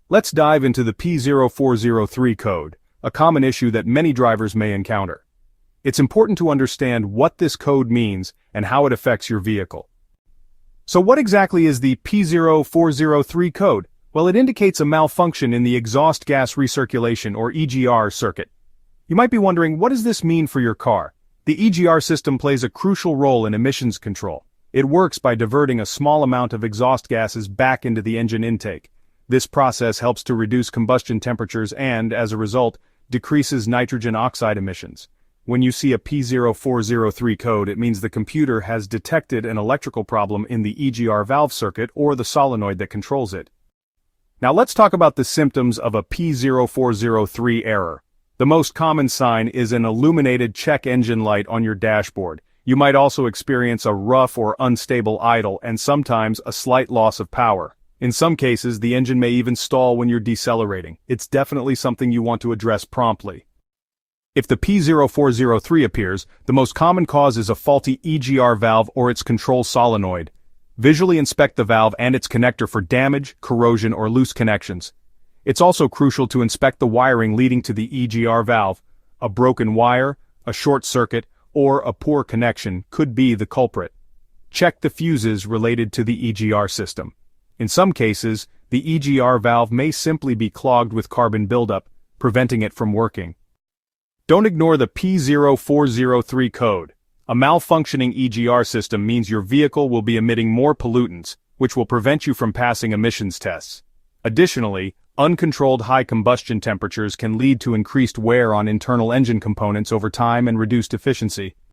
Let's dive into the P0403 code, a common issue that many drivers may encounter. It's important to understand what this code means and how it affects your vehicle. So what exactly is the P0403 code? Well, it indicates a malfunction in the exhaust gas recirculation or EGR circuit. You might be wondering, what does this mean for your car? The EGR system plays a crucial role in emissions control. It works by diverting a small amount of exhaust gases back into the engine intake. This process helps to reduce combustion temperatures and, as a result, decreases nitrogen oxide emissions. When you see a P0403 code, it means the computer has detected an electrical problem in the EGR valve circuit or the solenoid that controls it. Now let's talk about the symptoms of a P0403 error. The most common sign is an illuminated check engine light on your dashboard. You might also experience a rough or unstable idle and sometimes a slight loss of power. In some cases, the engine may even stall when you're decelerating. It's definitely something you want to address promptly. If the P0403 appears, the most common cause is a faulty EGR valve or its control solenoid. Visually inspect the valve and its connector for damage, corrosion, or loose connections. It's also crucial to inspect the wiring leading to the EGR valve. A broken wire, a short circuit, or a poor connection could be the culprit. Check the fuses related to the EGR system. In some cases, the EGR valve may simply be clogged with carbon buildup, preventing it from working. Don't ignore the P0403 code. A malfunctioning EGR system means your vehicle will be emitting more pollutants, which will prevent you from passing emissions tests. Additionally, uncontrolled high combustion temperatures can lead to increased wear on internal engine components over time and reduced efficiency.